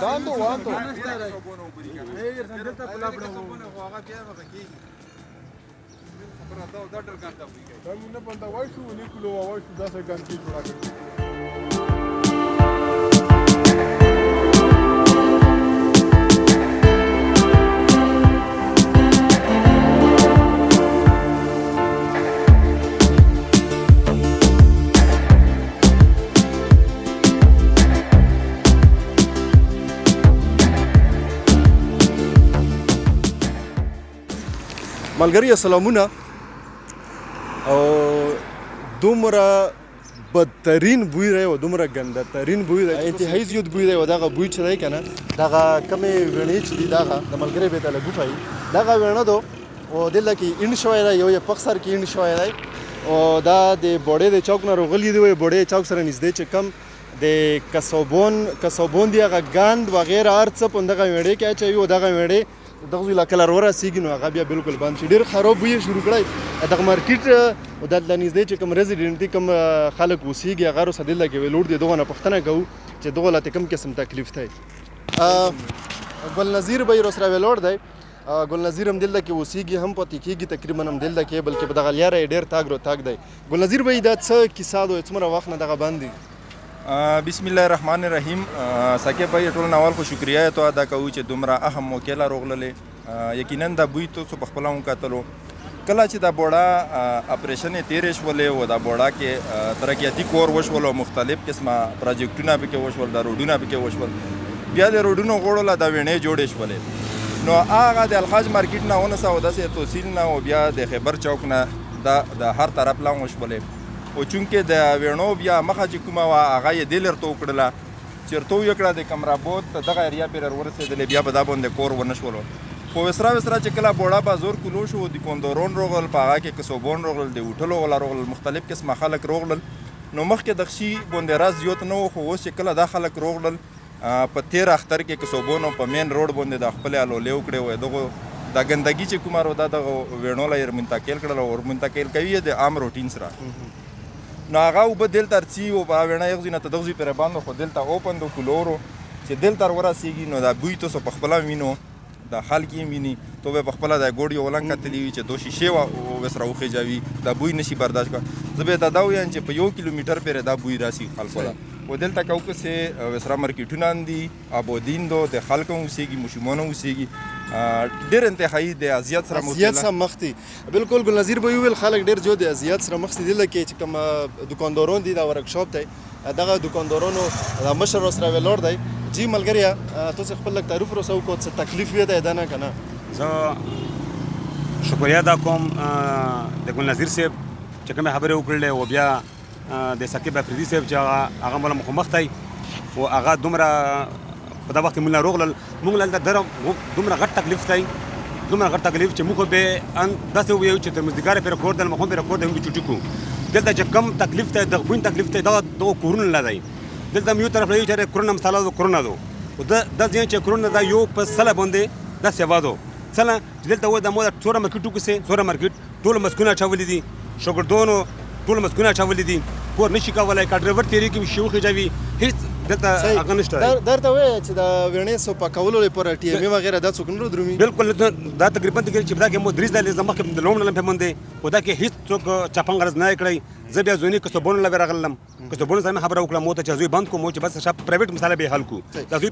Dando cuánto. Una panta guachu, un culo guachu, da se ganti por aquí. ملګری سلامونه او دومره بدترین بوی دی او دومره ګنده ترین بوی دی انتهایی زیات بوی دی او دغه بوی چې دی که نه دغه کمې ویڼې چې دي دغه د ملګري بې ته لږ وښایي دغه ویڼه ده او دلته کې اینډ شوی دی یو یې پخ سر کې اینډ شوی دی او دا د بوډۍ د چوک نه راغلي دي بوډۍ چوک سره نږدې چې کم د کسوبون دی هغه ګاند وغیره هر څه په دغه ویڼې کې اچوي او دغه ویڼې دغه ځای لا کله ورسېږي نو هغه بیا بالکل بند شي ډېر خراب بوی یې شروع کړی دغه مارکیټ او دلته نږدې چې کوم ریزیډنټ دي کوم خلک اوسېږي هغه روسه دلته کې ویلوړ دي دغه نه پوښتنه کوو چې دغه لاته کوم قسم تکلیف دی ګل نظیر به یې روسره ویلوړ دی ګل نظیر هم دلته کې اوسېږي هم پاتې کېږي تقریبا هم دلته کې بلکې په دغه لیاره یې ډېر تاګ رو تاګ دی ګل نظیر به یې دا څه کیسه ده څومره وخت نه دغه بند دي بسم الله الرحمن الرحیم ساقب بھائی ټول نوال خو شکریه تو ادا کوو چې دومره اهم موقع لا روغللې یقینا دا بوی تاسو په خپل هم کتلو کله چې دا بوډا اپریشن یې تیرې شولې او دا بوډا کې ترقیاتي کور وشول او مختلف قسمه پروجیکټونه پکې وشول دا روډونه پکې وشول بیا د روډونو غوړو لا دا وینې جوړې شولې نو هغه د الخاج مارکیټ نه 1910 توسیل نه او بیا د خیبر چوک نه د هر طرف لا وشولې او چونکې د وینو بیا مخه چې کومه وه هغه یې دې لرته وکړله چېرته یې کړه د کمرابود دغه ایریا پرې ورسېدلې بیا به دا باندې کور ونه شولو خو وسرا چې کله بوډا بازور کلو شو د کوندورون روغل په هغه کې کسوبون روغل د هوټلو والا روغل مختلف قسمه خلک روغلل نو مخکې د خشي باندې راز زیات نه و خو اوس چې کله دا خلک روغلل په تیر اختر کې کسوبون او په مین روډ باندې د خپلې الولې وکړې وې دغه دا ګندګي چې کومه دا دغه ویڼو له یې منتقل کړل او منتقل کوي د عام روټین سره نو هغه اوبه دلته رڅي او په ویڼه یو ځای نه ته دغه ځای پرې باندې خو دلته اوپن د کلورو چې دلته ورسېږي نو دا بوی تاسو په خپله وینو دا خلک یې ویني تو به په خپله دا ګوډ یو لنګ کتلي وي چې دو شیشې وسره وخېجوي دا بوی نشي برداشت کړه زه به دا ووایم چې په 1 کیلومیټر پرې دا بوی راسي خلکو ته و دلته کوکسې وسره مارکیټونه دي آبادین دو د خلکو اوسېږي ماشومان اوسېږي ډېر انتهایی د اذیت سره مخ دي بالکل ګل نظیر به ویل خلک ډېر جو د اذیت سره مخ دي دلته کې چې کوم دکانداران دي دا ورکشاپ دی دغه دکاندارانو د مشر سره ویلوړ دی جی ملګریا تاسو خپل لږ تعریف وروسه وکړو څه تکلیف یې دی دا نه که نه زه شکریه ادا کوم د ګل نظیر صاحب چې کومې خبرې وکړلې او بیا د ساقب افریدي صاحب چې هغه موږ مخامخ دی او هغه دومره په دا وخت کې موږ راغلل موږ دلته دومره غټ تکلیف دی دومره غټ تکلیف چې موږ به داسې ووایو چې تر مازدیګره پورې کور دی مخام پورې کور دی موږ چوټي کوو دلته چې کم تکلیف دی دغه بوین تکلیف دی دغه کورونه نه دی دلته یو طرف نه چې کرونا مساله ده کرونا ده او دا ځین چې کرونا دا یو په سله باندې دا سیوا ده سله دلته و د مو څوره مارکیټو کې څوره مارکیټ ټول مسکونه چاولې دي شوګردونو ټول مسکونه چاولې دي کور نشي کولای کا ډرایور تیری کې شوخه جوي هیڅ دلته هغه نشته درته وایي چې د ویڼې سو پاکولو لپاره ټي ام وغیره دا څوک نه درومي بالکل دا تقریبا چې دا کې مو درې ځله زمخ د لومړ لمه باندې خدا کې هیڅ څوک چاپنګ غرض نه کړی زه بیا ځونی کسبون لګ راغلم کسبون سره خبره وکړم مو ته چې زوی بند کوم چې بس شپ پرایویټ مساله به حل کو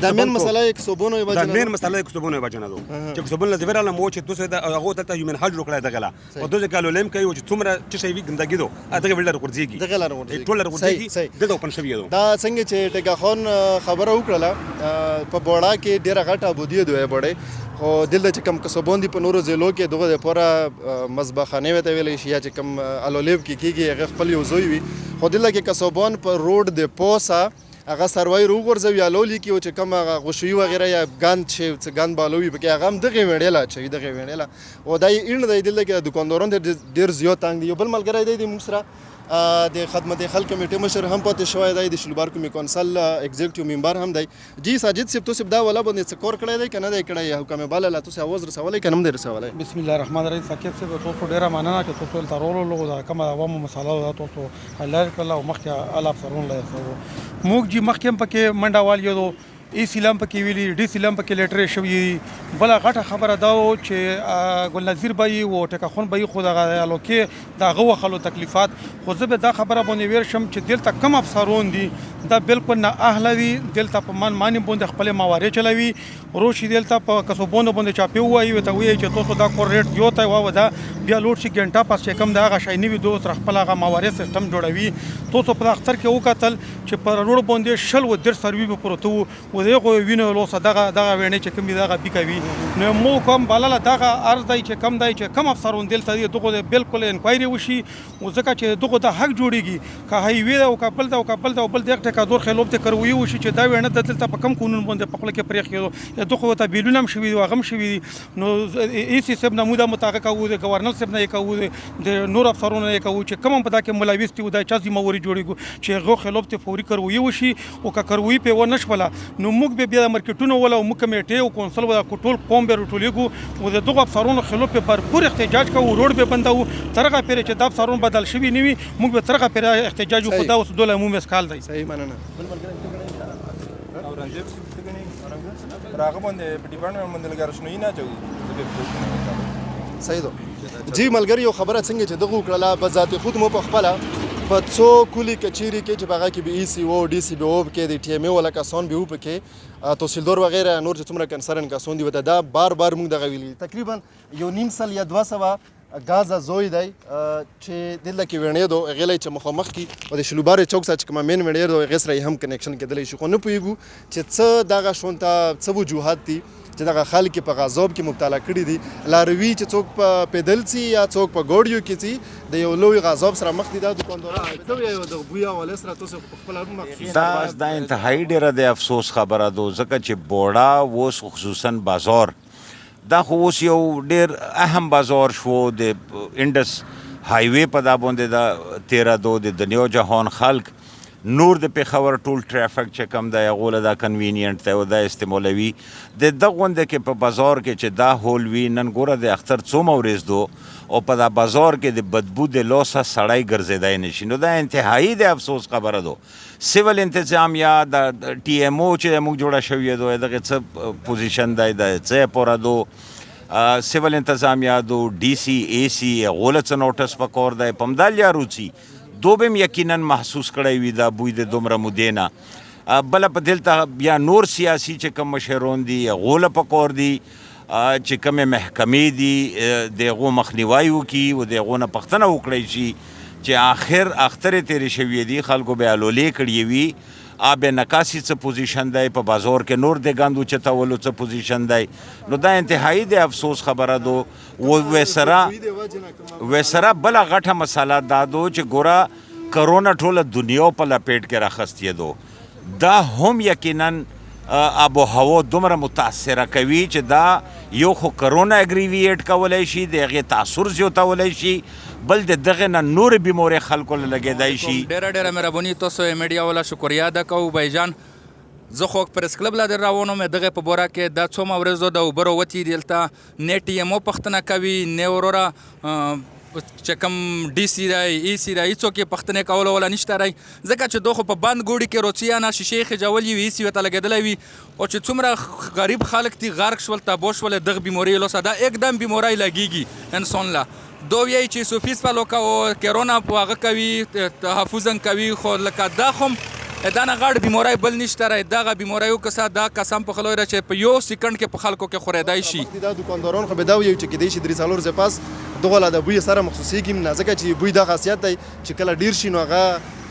دا مین مساله کسبون یې دا مین مساله کسبون یې بچنه دو چې کسبون لږ وراله مو چې تاسو دا هغه ته یومن حج وکړای دغلا او دوی کالو لم کوي چې څومره چې شي وی ګندګي دو دغه ولر ورځيږي دغه لار ورځيږي ټول ورځيږي دغه اوپن شوی دو دا څنګه چې ټګه خان خبره وکړه په بوډا کې ډیره غټه ابودیه دوی بوډه خو دلته چې کم کسبون دي په نورو ضلعو کې دغه لپاره مذبحخانه وته ویلې شي چې کم الولیب کې کېږي هغه خپل یو ځای وي خو دلته کې کسبون په روډ د پوسا هغه سروای روغورځوي یا لولي کې چې کم هغه غوشوي وغیره یا ګاند چې ګاند بالوي پکې هغه هم دغه ویډیلا چې دغه ویډیلا او دای این د دلته کې دکانداران ډیر زیات تنګ دي یو بل ملګری دی موږ سره د خدمت خلک کمیټې مشر هم پاتې شوی دی د شلوبار کومې کونسل ایگزیکټیو ممبر هم دی جی ساجد صاحب تاسو دا ولا باندې څه کور کړی دی کنه دی کړی حکم بالا لا تاسو आवाज رسولای کنه هم دی رسولای بسم الله الرحمن الرحیم ساکب صاحب تاسو ډیره مننه چې تاسو تل ترولو لغو دا کومه عوامو مساله دا تاسو حلال کړل او مخکې الا افسرون لای سو موږ جی مخکې پکې منډه والیو ای سی لم پکې ویلي ډي سی لم پکې لیټرې شوي بله غټه خبره دا و چې ګل نظیر به یې و ټکه خون به یې خو دغه الوکې د هغه وخلو تکلیفات خو زه به دا خبره باندې ویر شم چې دلته کم افسرون دي دا بالکل نه اهله دي دلته په مانې باندې خپلې موارې چلوي روشي دلته په کسوبونو باندې چاپې ووایي ورته وایي چې تاسو دا کور ریټ زیات وه دا بیا لوډ شي ګنټه پس چې کوم د هغه شی نه وي دوی سره خپل هغه موارد سیستم جوړوي تاسو په اختر کې وکتل چې پر روډ باندې شل و در سروي به پروت وو و دغه وینو لوسه دغه وینې چې کوم دغه بیکوي نو مو کوم بلاله دغه عرض دی چې کم دی چې کم افسرون دلته دی دغه بالکل انکوایري وشي او ځکه چې دغه د حق جوړیږي که هایوي او کابل دا او کابل دا بل دغه ټکا دور خلوب ته کروي وشي چې دا وینه دلته په کم قانون باندې په خپل کې پرې کېدو دغه ته بیلونه هم شوي دي غم شوي نو ای سی سب نموده مطابق او د گورنر سب نه کوو د نور افسرونو نه کوو چې کوم په دا کې ملوث دي دا چا ذمہواری جوړیږي چې هغه خلاف ته فوري کروي وشي او که کروي په ونه شوله نو موږ به بیا مارکیټونو ولا او موږ کمیټه او کونسل ولا کوټول قوم به رټولېګو او دغه افسرونو خلاف په بھرپور احتجاج کوو روډ به بندو ترغه پرې چې دا افسرون بدل شوي نیوي موږ به ترغه پرې احتجاج وکړو دا اوس دوله عمومي اسکال دی صحیح مننه راغه باندې په ډیپارټمنټ باندې لګار شنو نه چوي صحیح ده جی ملګری یو خبره څنګه چې دغه وکړه په ذات خود مو په خپل په څو کلی کچيري کې چې باغه کې به ای سی او ډي سی به او کې د ټي ام او ولا کسان به په کې تحصیلدار وغیرہ نور چې څومره کنسرن کسان دي وته دا بار موږ دغه ویلي تقریبا یو نیم سال یا 200 غازا زوی دی چې دلته کې وینې دو غلې چې مخامخ کې په شلوبار چوک سره کوم مین وینې دو غسر هم کنیکشن کېدلی شي خو نه پویګو چې څه دغه شونته څه وجوهات دي چې دغه خلک په غضب کې مبتلا کړي دي لاروي چې څوک په پیدل سي یا څوک په ګوډیو کې سي د یو لوی غضب سره مخ دي دا دکانداران ته یو د بویا ول سره تاسو خپل مخصوص دا انتهایی ډیره د افسوس خبره ده ځکه چې بوډا ووس خصوصا بازار دا خو اوس یو ډیر اهم بازار شو د انډس هایوی په دا باندې دا 13 د دنیا جهان خلک نور د پیښور ټول ټرافیک چې کم دی هغوله دا کنوینینټ دی او دا استعمالوي د دغه غونډه کې په بازار کې چې دا هول وي نن ګوره د اختر څومره ورځ دو او په دا بازار کې د بدبو د لوسه سړی ګرځېدای نشي نو دا انتهایی د افسوس خبره ده سیول انتظامیه د ټي ام او چې موږ جوړه شوې ده دغه څه پوزیشن دی د څه پوره دو سیول انتظامیه دو ډي سی اے سی غوله څه نوټس پکور دی پمدالیا روچی دوبم یقینا محسوس کړی وي دا بوی د دومره مودې نه بله په دلته بیا نور سیاسي چې کوم مشرون دي غوله پکور دي چې کومې محکمې دي د هغو مخنیوی وکړي او د هغو نه پوښتنه وکړی شي چې اخترې تېرې شوې دي خلکو به الولې کړې وي آب نکاسی څه پوزیشن دی په بازار کې نور د ګاندو چتولو څه پوزیشن دی نو دا انتهایی د افسوس خبره دو وسره بله غټه مسله دا دو چې ګوره کرونا ټوله دنیا په لپیټ کې راخستی دو دا هم یقینا آب و هوا دومره متاثره کوي چې دا یو خو کرونا اګریویټ کولی شي د هغې تاثر زیاتولی شي بل د دغه نه نور بیمارۍ خلکو له لګېدای شي ډېره مهرباني تاسو میډیا والا شکریه ادا کوو بایجان زه خو پریس کلب لا در روانم دغه په بوره کې دا څومره ورځو د اوبرو وتې دلته نه ټي ام او پوښتنه کوي نه وروره چې کوم ډي سی دی ای سی دی هېڅوک یې پوښتنې کولو ولا نشته دی ځکه چې دوی خو په بند ګوډي کې روڅیانه شیشې خېجولي وي ای سی ورته لګېدلی وي او چې څومره غریب خلک دي غرق شول تباه شول دغه بیمارۍ لوسه دا एकदम بیماری لګېږي انسان له دو وایي چې سوفیس فالو کوو کرونا په هغه کوي تحفظ کوي خو لکه دا خو دا نه غاړه بیماری بل نشته رای دغه بیماریو کسه دا قسم په خلوی را چې په یو سکند کې په خلکو کې خورېدای شي دا دکانداران خو به دا وایي چې کېدای شي 3 سالور ځای پاس دغه لا د بوی سره مخصوصیږي نه ځکه چې بوی دا خاصیت دی چې کله ډیر شي نو هغه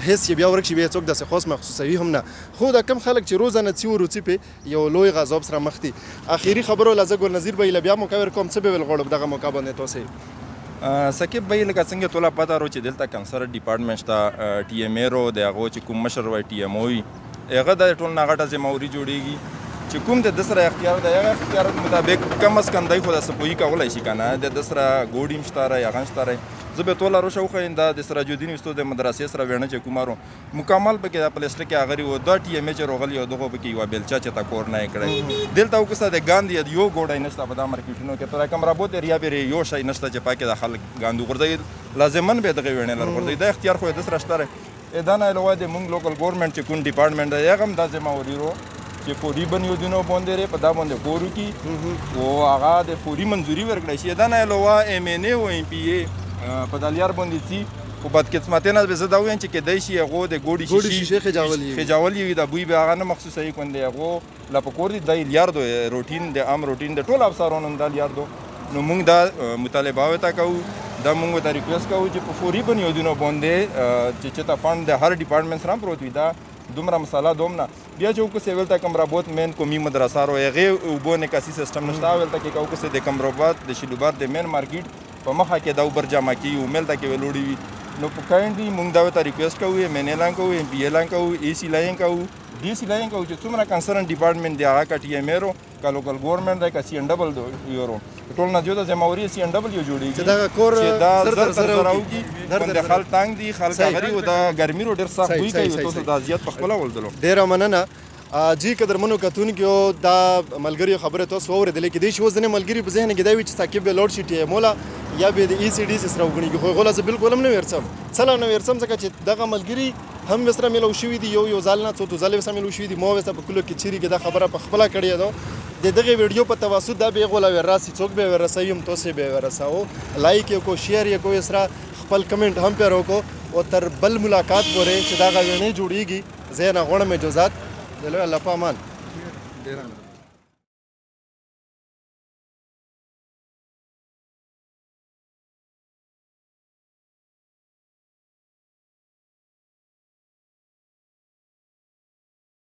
حس یې بیا ورک شي بیا څوک داسې خاص مخصوصوي هم نه خو دا کم خلک چې روزانه څي وروڅي په یو لوی غضب سره مخ دي اخیری خبرو لزه ګل نظیر به بیا مکور کوم څه به ولغړو دغه موقع باندې تاسو سکیب بای لکه څنګه ټوله پته رو چې دلته کنسر ډپارټمنټ شته ټي ام ای رو د هغو چې کوم مشر وای ټي ام او وي هغه د ټول نه غټه ذمہواري جوړیږي چې کوم د سره اختیار دی هغه اختیار مطابق کم از کم دی خو د سپوی کولای شي کنه د سره ګوډیم شته یا غن شته زه به ټوله روشو خو دا د سراج الدین استاد د مدرسې سره وینه چې کومارو مکمل پکې د پلیسټ کې اغری و دا ټي ام ای چې روغلی او دغه پکې یو بلچا چې تا کور نه کړی دلته وکړه د ګاندی یو ګوډای نشته په دا مارکیټونو کې تر کوم رابط ریا به یو شای نشته چې پاکه د خلک ګاندو ګرځي لازمن به دغه وینه لر ګرځي دا اختیار خو د سره شته دا نه علاوه د مونږ لوکل ګورنمنت چې کوم ډپارټمنټ دی هغه هم د ذمہواری رو چې فوري بنیادونو باندې ری په دا باندې کور وکړي او هغه د فوري منظوري ورکړی شي. دا نه علاوه MNA او MPA په دا لیار باندې ځي خو بدقسمتۍ نه به زه دا ووایم چې کیدای شي هغو د ګوډې شیشې خجاولي وي دا بوی به هغه نه مخصوصه یي کندې هغو لا په کور دي دا لیار دو روټین د عام روټین د ټولو افسرانو دا لیار دو. نو موږ دا مطالبه ورته کوو دا موږ ورته ریکویسټ کوو چې په فوري بنیادونو باندې چې چېرته فنډ د هر ډپارټمنټ سره پروت وي دا دومره مسله دوم نه بیا چې وکړو ویلته کمراباد مین قومي مدرسه رو هغې اوبو نکاسي سیسټم نشته ویلته کې وکړو د کمراباد د شیلوبار د مین مارکیټ په مخه کې دا اوبر جمع کیږي وملته کې ویلوړي وي. نو په کاینډلی موږ دا ورته ریکویسټ کوو MNA لاین کوو MPA لاین کوو AC لاین کوو DC لاین کوو چې څومره کنسرن ډپارټمنټ دی هغه که TMA رو که لوکل ګورنمنټ دی که CNW یو رو ټول نه زیاته ذمہواری CNW جوړیږي چې دا کور چې دا زر تر زر اوږي د خلک تنګ دي خلک غري او دا ګرمي رو ډېر سخت بوی کوي تاسو دا زیات په خپله ولدلو. ډیره مننه جی قدرمنو کتونکو دا ملګری خبره تاسو واورېدلې کېدای شي اوس ځینې ملګري په ذهن کې دا وي چې ثاقب به لوډ شي TMO لا یا به د ECD سره وګڼي خو غوله زه بالکل هم نه ورسم څله نه ورسم ځکه چې دغه ملګري هم وسره ملو شوي دي یو ځال نه څو ځله وسره ملو شوي دي مو وسره په کلو کې چیرې کې دا خبره په خپله کړې ده د دغه ویډیو په توسط دا به غوله وراسي څوک به ورسوي هم تاسو به ورساو لایک یې کو شیر یې کو سره خپل کمنټ هم پیرو کو او تر بل ملاقات پورې چې دا غوښنه جوړیږي زه نه غوړم اجازه دلو الله په امان.